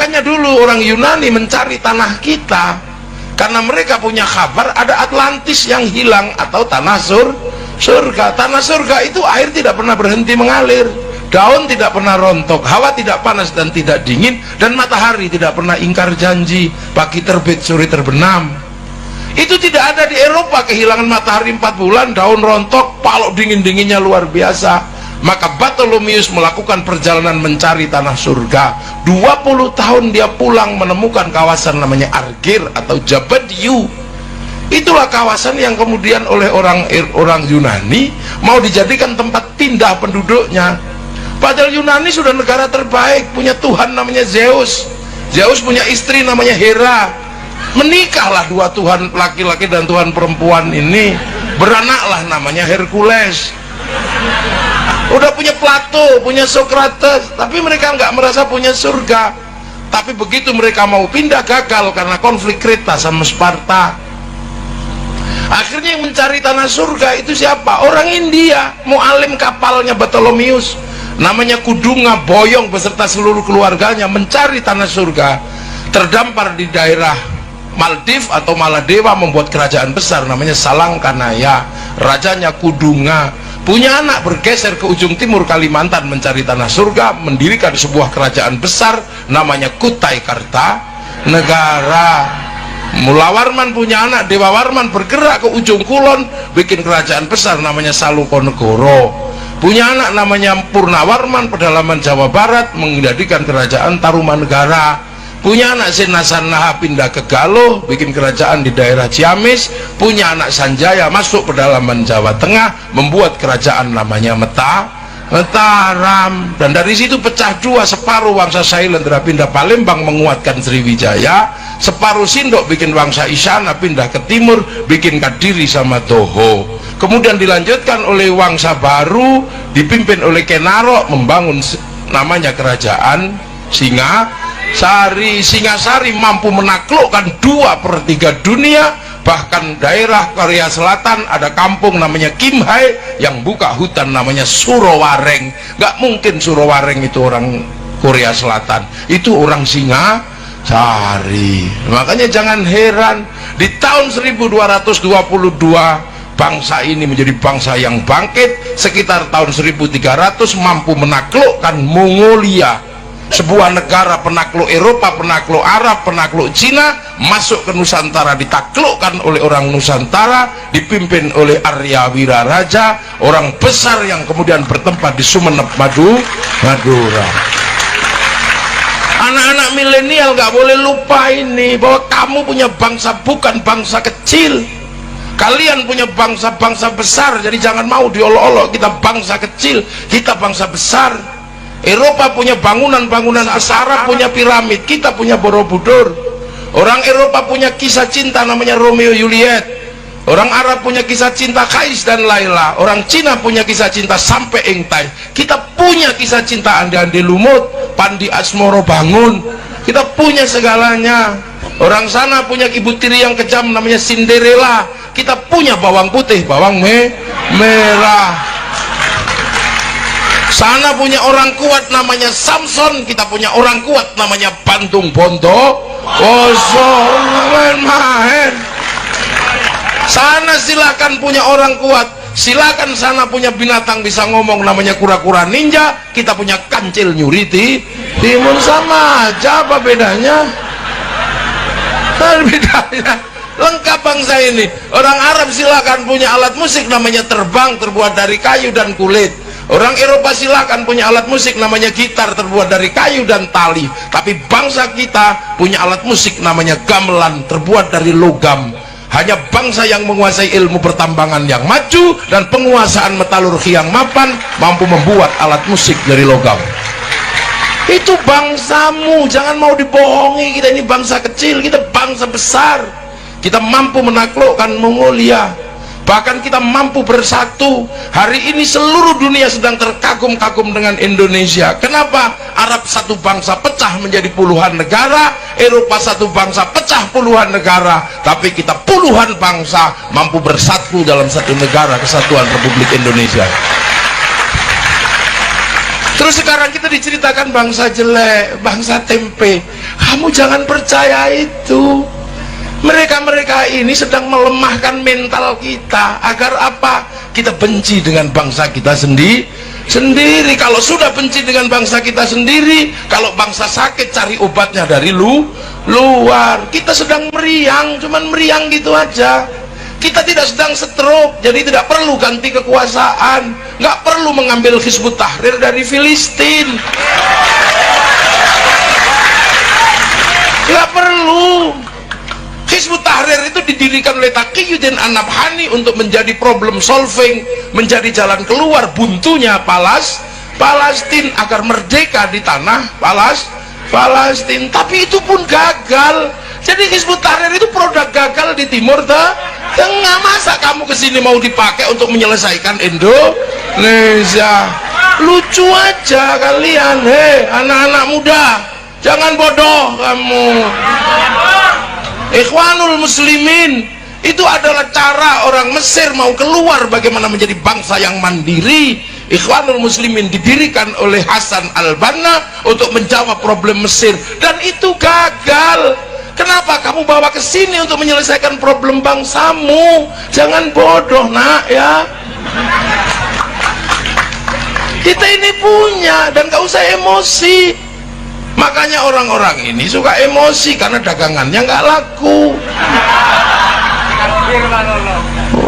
Makanya dulu orang Yunani mencari tanah kita karena mereka punya kabar ada Atlantis yang hilang atau tanah surga. Tanah surga itu air tidak pernah berhenti mengalir, daun tidak pernah rontok, hawa tidak panas dan tidak dingin, dan matahari tidak pernah ingkar janji, pagi terbit sore terbenam. Itu tidak ada di Eropa, kehilangan matahari 4 bulan, daun rontok, palok dingin-dinginnya luar biasa. Maka Bartholomeus melakukan perjalanan mencari tanah surga. 20 tahun dia pulang menemukan kawasan namanya Argir atau Jabadiu. Itulah kawasan yang kemudian oleh orang Yunani mau dijadikan tempat pindah penduduknya. Padahal Yunani sudah negara terbaik, punya Tuhan namanya Zeus. Zeus punya istri namanya Hera. Menikahlah dua Tuhan laki-laki dan Tuhan perempuan ini, beranaklah namanya Hercules. Udah punya Plato, punya Socrates, tapi mereka nggak merasa punya surga. Tapi begitu mereka mau pindah, gagal karena konflik Kreta sama Sparta. Akhirnya yang mencari tanah surga itu siapa? Orang India. Mualim kapalnya Bartholomeus namanya Kudunga Boyong beserta seluruh keluarganya mencari tanah surga. Terdampar di daerah Maldives atau Maladewa, membuat kerajaan besar namanya Salangkanaya. Rajanya Kudunga punya anak, bergeser ke ujung timur Kalimantan mencari tanah surga, mendirikan sebuah kerajaan besar namanya Kutai Kartanegara. Mula Warman punya anak, Dewa Warman bergerak ke ujung kulon, bikin kerajaan besar namanya Salukonegoro. Punya anak namanya Purnawarman, pedalaman Jawa Barat, menjadikan kerajaan Tarumanegara. Punya anak Sinasanaha pindah ke Galuh, bikin kerajaan di daerah Ciamis. Punya anak Sanjaya masuk pedalaman Jawa Tengah, membuat kerajaan namanya Mataram. Dan dari situ pecah dua, separuh Wangsa Sailendra pindah Palembang menguatkan Sriwijaya, separuh Sindok bikin Wangsa Isana pindah ke timur, bikin Kadiri sama Toho. Kemudian dilanjutkan oleh Wangsa Baru dipimpin oleh Kenaro, membangun namanya kerajaan Singasari mampu menaklukkan 2/3 dunia. Bahkan daerah Korea Selatan ada kampung namanya Kimhae yang buka hutan namanya Surowareng. Gak mungkin Surowareng itu orang Korea Selatan, itu orang Singasari. Makanya jangan heran di tahun 1222 bangsa ini menjadi bangsa yang bangkit. Sekitar tahun 1300 mampu menaklukkan Mongolia, sebuah negara penakluk Eropa, penakluk Arab, penakluk Cina, masuk ke Nusantara, ditaklukkan oleh orang Nusantara, dipimpin oleh Arya Wiraraja, orang besar yang kemudian bertempat di Sumeneb, Madura. Anak-anak milenial gak boleh lupa ini, bahwa kamu punya bangsa bukan bangsa kecil. Kalian punya bangsa-bangsa besar, jadi jangan mau diolok-olok. Kita bangsa kecil, kita bangsa besar. Eropa punya bangunan-bangunan, Arab punya piramid, kita punya Borobudur. Orang Eropa punya kisah cinta namanya Romeo Juliet. Orang Arab punya kisah cinta Kais dan Laila. Orang Cina punya kisah cinta sampai Engtai. Kita punya kisah cinta Andi-Andi Lumut, Pandi Asmoro Bangun. Kita punya segalanya. Orang sana punya ibu tiri yang kejam namanya Cinderella. Kita punya bawang putih, bawang merah. Sana punya orang kuat namanya Samson, kita punya orang kuat namanya Bandung Bondo. Main-main. Sana silakan punya orang kuat, silakan sana punya binatang bisa ngomong namanya kura-kura ninja. Kita punya kancil nyuriti timun, sama aja, apa bedanya? Bedanya lengkap bangsa ini. Orang Arab silakan punya alat musik namanya terbang, terbuat dari kayu dan kulit. Orang Eropa silakan punya alat musik namanya gitar, terbuat dari kayu dan tali. Tapi bangsa kita punya alat musik namanya gamelan, terbuat dari logam. Hanya bangsa yang menguasai ilmu pertambangan yang maju dan penguasaan metalurgi yang mapan mampu membuat alat musik dari logam. Itu bangsamu, jangan mau dibohongi. Kita ini bangsa kecil, kita bangsa besar. Kita mampu menaklukkan Mongolia, bahkan kita mampu bersatu. Hari ini seluruh dunia sedang terkagum-kagum dengan Indonesia. Kenapa? Arab satu bangsa pecah menjadi puluhan negara, Eropa satu bangsa pecah puluhan negara, tapi kita puluhan bangsa mampu bersatu dalam satu negara, kesatuan Republik Indonesia. Terus sekarang kita diceritakan bangsa jelek, bangsa tempe. Kamu jangan percaya itu. Mereka-mereka ini sedang melemahkan mental kita. Agar apa? Kita benci dengan bangsa kita sendiri. Kalau sudah benci dengan bangsa kita sendiri, kalau bangsa sakit cari obatnya dari luar. Kita sedang meriang, cuman meriang gitu aja. Kita tidak sedang stroke, jadi tidak perlu ganti kekuasaan, nggak perlu mengambil Hizbut Tahrir dari Filistin, nggak perlu. Hizbut Tahrir itu didirikan oleh Taqiyuddin An-Nabhani untuk menjadi problem solving, menjadi jalan keluar buntunya Palestina agar merdeka di tanah Palestina. Tapi itu pun gagal. Jadi Hizbut Tahrir itu produk gagal di Timur Tengah. Masa kamu kesini mau dipakai untuk menyelesaikan Indonesia? Lucu aja kalian. Hei anak-anak muda, jangan bodoh kamu. Ikhwanul Muslimin itu adalah cara orang Mesir mau keluar bagaimana menjadi bangsa yang mandiri. Ikhwanul Muslimin didirikan oleh Hasan al-Banna untuk menjawab problem Mesir, dan itu gagal. Kenapa kamu bawa ke sini untuk menyelesaikan problem bangsamu? Jangan bodoh nak ya. Kita ini punya, dan gak usah emosi. Makanya orang-orang ini suka emosi karena dagangannya nggak laku.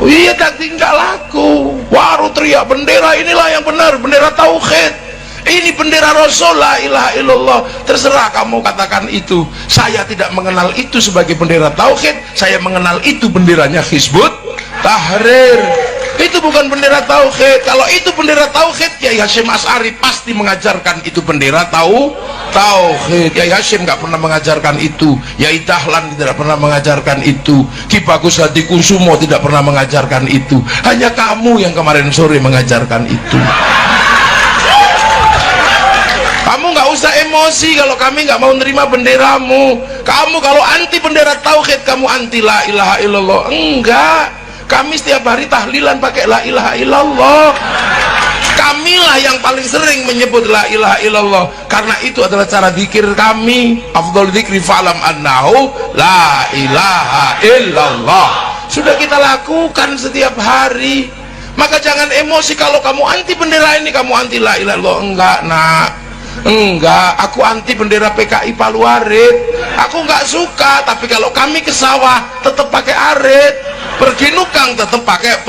Oh iya, daging nggak laku. Waru teriak bendera inilah yang benar, bendera tauhid. Ini bendera Rasul, la ilaha illallah. Terserah kamu katakan itu. Saya tidak mengenal itu sebagai bendera tauhid. Saya mengenal itu benderanya Hizbut Tahrir. Itu bukan bendera tauhid. Kalau itu bendera tauhid, Kiai Hasyim Asy'ari pasti mengajarkan itu bendera tauhid. Kiai Hasyim nggak pernah mengajarkan itu. Yai Dahlan tidak pernah mengajarkan itu. Ki Bagus Hadi Kusumo tidak pernah mengajarkan itu. Hanya kamu yang kemarin sore mengajarkan itu. Kamu nggak usah emosi kalau kami nggak mau nerima benderamu. Kamu kalau anti bendera tauhid, kamu anti la ilaha illallah. Enggak, kami setiap hari tahlilan pakai la ilaha illallah. Kamilah yang paling sering menyebut la ilaha illallah, karena itu adalah cara zikir kami. Afdhal dzikri fa'lam annahu la ilaha illallah. Sudah kita lakukan setiap hari. Maka jangan emosi kalau kamu anti bendera ini, kamu anti la ilaha illallah. Enggak nak, enggak, aku anti bendera PKI Palu Arit. Aku enggak suka, tapi kalau kami ke sawah tetap pakai arit, pergi nukang tetap pakai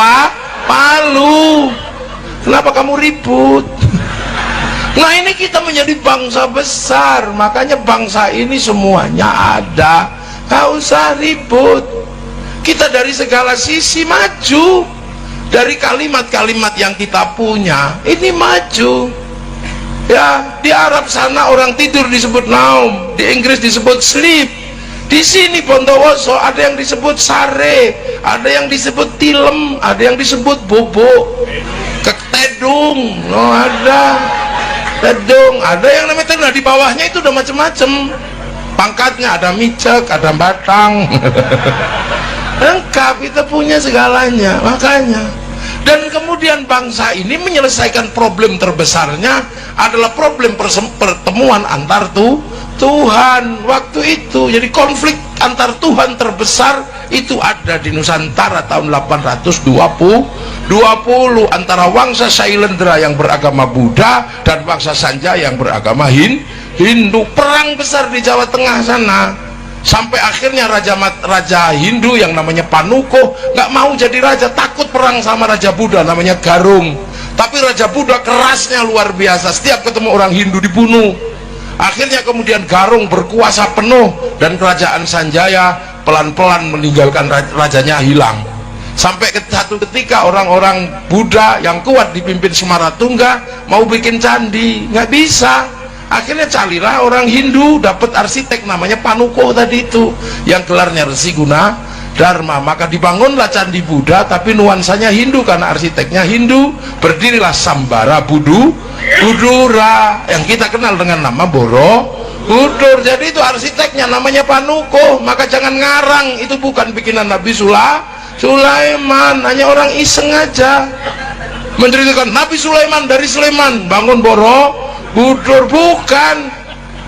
palu. Kenapa kamu ribut? Nah ini kita menjadi bangsa besar, makanya bangsa ini semuanya ada. Gak usah ribut. Kita dari segala sisi maju. Dari kalimat-kalimat yang kita punya ini maju. Ya, di Arab sana orang tidur disebut naum, di Inggris disebut sleep. Di sini Bondowoso ada yang disebut sare, ada yang disebut tilem, ada yang disebut bobo, ketedung, no ada tedung, ada yang namanya tedung. Nah, di bawahnya itu udah macem-macem pangkatnya, ada micek, ada batang. Lengkap, kita punya segalanya. Makanya, dan kemudian bangsa ini menyelesaikan problem terbesarnya adalah problem pertemuan antar Tuhan waktu itu. Jadi konflik antar Tuhan terbesar itu ada di Nusantara tahun 820 antara Wangsa Sailendra yang beragama Buddha dan Wangsa Sanjaya yang beragama Hindu. Perang besar di Jawa Tengah sana, sampai akhirnya raja Hindu yang namanya Panuko nggak mau jadi raja, takut perang sama raja Buddha namanya Garung. Tapi raja Buddha kerasnya luar biasa, setiap ketemu orang Hindu dibunuh. Akhirnya kemudian Garung berkuasa penuh dan kerajaan Sanjaya pelan-pelan meninggalkan rajanya hilang. Sampai satu ketika orang-orang Buddha yang kuat dipimpin Semaratungga mau bikin candi, nggak bisa. Akhirnya carilah orang Hindu, dapat arsitek namanya Panuko tadi itu, yang gelarnya Resi Guna Dharma. Maka dibangunlah candi Buddha tapi nuansanya Hindu karena arsiteknya Hindu. Berdirilah Sambara Budura yang kita kenal dengan nama Borobudur. Jadi itu arsiteknya namanya Panuko. Maka jangan ngarang, itu bukan bikinan Nabi Sulaiman, hanya orang iseng aja menceritakan Nabi Sulaiman dari Sulaiman bangun Borobudur. Bukan,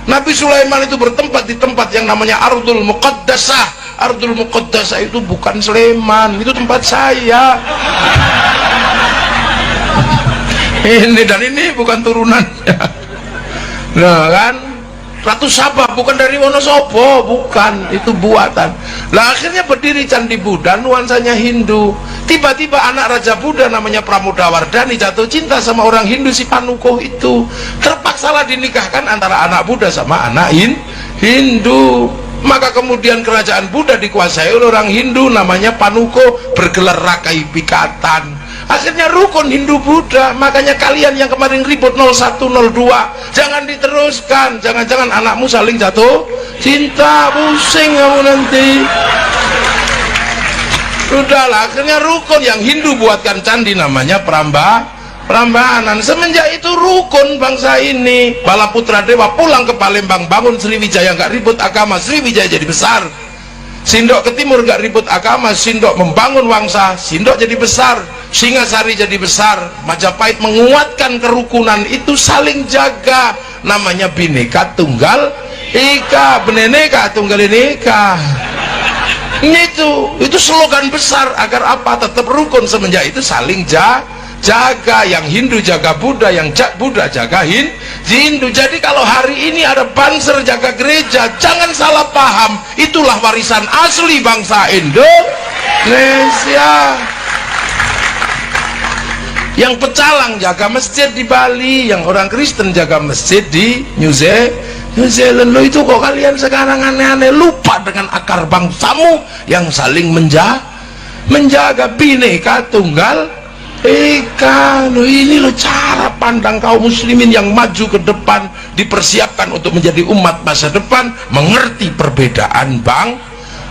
Nabi Sulaiman itu bertempat di tempat yang namanya Ardul Muqaddasah. Ardul Muqaddasah itu bukan Sleman, itu tempat saya. Ini dan ini bukan turunannya. Nah kan, Ratu Sabah bukan dari Wonosobo, bukan, itu buatan. Lah akhirnya berdiri Candi Buddha, nuansanya Hindu. Tiba-tiba anak Raja Buddha namanya Pramodawardhani jatuh cinta sama orang Hindu, si Panuko itu. Terpaksalah dinikahkan antara anak Buddha sama anak Hindu. Maka kemudian kerajaan Buddha dikuasai oleh orang Hindu namanya Panuko, bergelar Rakai Pikatan. Akhirnya rukun Hindu Buddha. Makanya kalian yang kemarin ribut 0102 jangan diteruskan, jangan-jangan anakmu saling jatuh cinta, pusing kamu nanti. Sudahlah, akhirnya rukun yang Hindu buatkan candi namanya Prambanan. Semenjak itu rukun bangsa ini. Balaputra Dewa pulang ke Palembang, bangun Sriwijaya, nggak ribut agama, Sriwijaya jadi besar. Sindok ke timur nggak ribut agama, Sindok membangun Wangsa, Sindok jadi besar. Singasari jadi besar. Majapahit menguatkan kerukunan itu, saling jaga, namanya Bhinneka Tunggal Ika, Bhinneka Tunggal Ika. Itu slogan besar agar apa? Tetap rukun. Semenjak itu saling jaga, yang Hindu jaga Buddha, yang Buddha jaga Hindu. Jadi kalau hari ini ada banser jaga gereja, jangan salah paham, itulah warisan asli bangsa Indonesia. Yang pecalang jaga masjid di Bali, yang orang Kristen jaga masjid di New Zealand. Lo itu kok kalian sekarang aneh-aneh, lupa dengan akar bangsamu yang saling menjaga Bhinneka Tunggal Ika. Lo ini lo cara pandang kaum muslimin yang maju ke depan, dipersiapkan untuk menjadi umat masa depan, mengerti perbedaan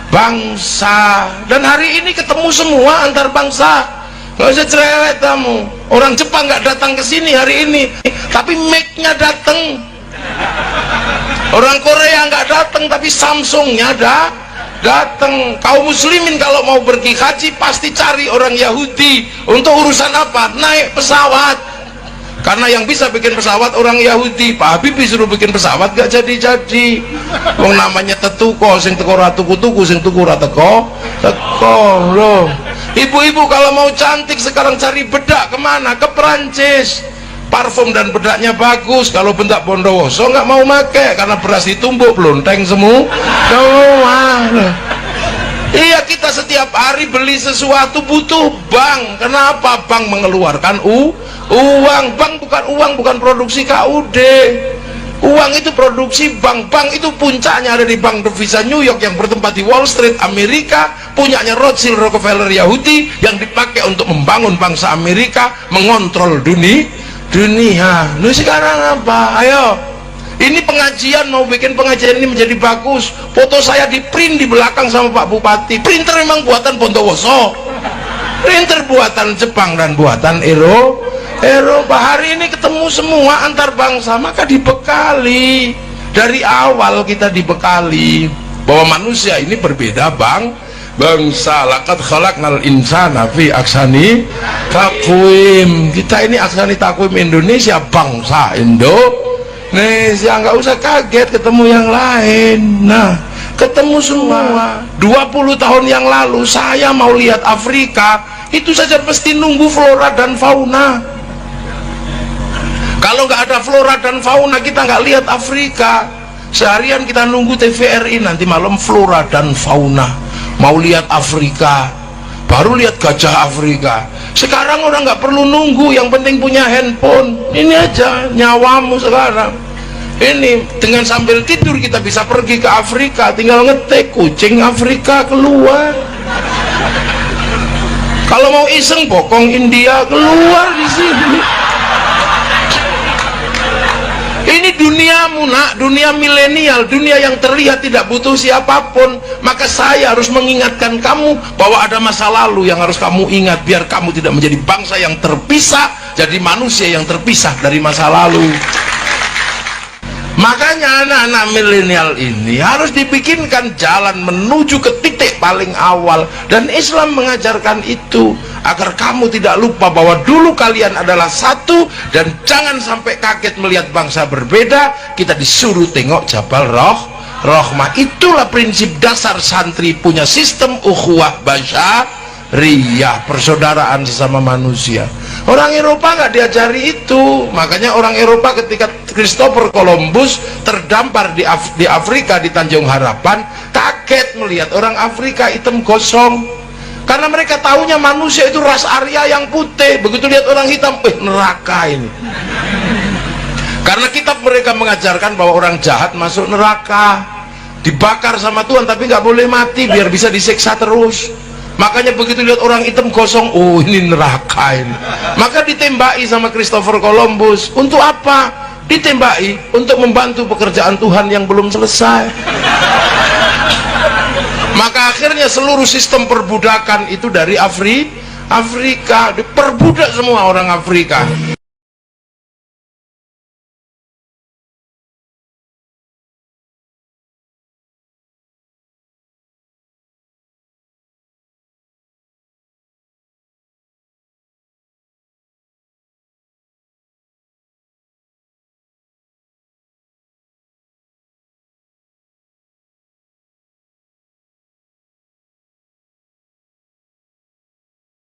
bangsa. Dan hari ini ketemu semua antar bangsa. Gak usah cerewet kamu. Orang Jepang nggak datang ke sini hari ini, tapi Mac-nya datang. Orang Korea nggak datang, tapi Samsung-nya datang. Kaum muslimin kalau mau pergi haji pasti cari orang Yahudi. Untuk urusan apa? Naik pesawat. Karena yang bisa bikin pesawat orang Yahudi. Pak Habibie suruh bikin pesawat gak jadi-jadi. Wong namanya tetuko, sing teko ra tuku-tuku, sing tuku ra teko loh. Ibu-ibu kalau mau cantik sekarang cari bedak kemana? Ke Perancis. Parfum dan bedaknya bagus. Kalau bentak Bondowoso nggak mau make karena beras ditumbuk pelonteng semua. Iya, kita setiap hari beli sesuatu butuh bank. Kenapa? Bank mengeluarkan uang. Bank bukan uang, bukan produksi KUD. Uang itu produksi bank. Bank itu puncaknya ada di Bank Devisa New York yang bertempat di Wall Street Amerika, punyanya Rothschild Rockefeller Yahudi, yang dipakai untuk membangun bangsa Amerika, mengontrol dunia. Lu sekarang apa? Ayo, ini pengajian, mau bikin pengajian ini menjadi bagus, foto saya di print di belakang sama Pak Bupati. Printer memang buatan Bondowoso, printer buatan Jepang dan buatan Eropa. Hari ini ketemu semua antar bangsa, maka dibekali. Dari awal kita dibekali bahwa manusia ini berbeda bangsa. Laqad khalaqnal insana fi ahsani taqwim. Kita ini ahsani taqwim Indonesia, bangsa Indonesia. Nggak usah kaget ketemu yang lain. Nah, ketemu semua. 20 tahun yang lalu saya mau lihat Afrika, itu saja mesti nunggu flora dan fauna. Kalau nggak ada flora dan fauna, kita nggak lihat Afrika. Seharian kita nunggu TVRI, nanti malam flora dan fauna. Mau lihat Afrika, baru lihat gajah Afrika. Sekarang orang nggak perlu nunggu, yang penting punya handphone. Ini aja nyawamu sekarang. Ini dengan sambil tidur kita bisa pergi ke Afrika, tinggal ngetik kucing Afrika keluar. Kalau mau iseng bokong India keluar di sini. Ini duniamu nak, dunia milenial, dunia yang terlihat tidak butuh siapapun. Maka saya harus mengingatkan kamu bahwa ada masa lalu yang harus kamu ingat, biar kamu tidak menjadi bangsa yang terpisah, jadi manusia yang terpisah dari masa lalu. Makanya anak-anak milenial ini harus dibikinkan jalan menuju ke titik paling awal, dan Islam mengajarkan itu agar kamu tidak lupa bahwa dulu kalian adalah satu, dan jangan sampai kaget melihat bangsa berbeda. Kita disuruh tengok Jabal Rahmah. Itulah prinsip dasar santri punya sistem ukhuwah basyariyah, persaudaraan sesama manusia. Orang Eropa nggak diajari itu. Makanya orang Eropa ketika Christopher Columbus terdampar di Afrika, di Tanjung Harapan, kaget melihat orang Afrika hitam gosong, karena mereka tahunya manusia itu ras Arya yang putih. Begitu lihat orang hitam, neraka ini. Karena kitab mereka mengajarkan bahwa orang jahat masuk neraka, dibakar sama Tuhan, tapi nggak boleh mati biar bisa disiksa terus. Makanya begitu lihat orang hitam gosong, oh ini neraka ini. Maka ditembaki sama Christopher Columbus. Untuk apa? Ditembaki untuk membantu pekerjaan Tuhan yang belum selesai. Maka akhirnya seluruh sistem perbudakan itu dari Afrika, diperbudak semua orang Afrika.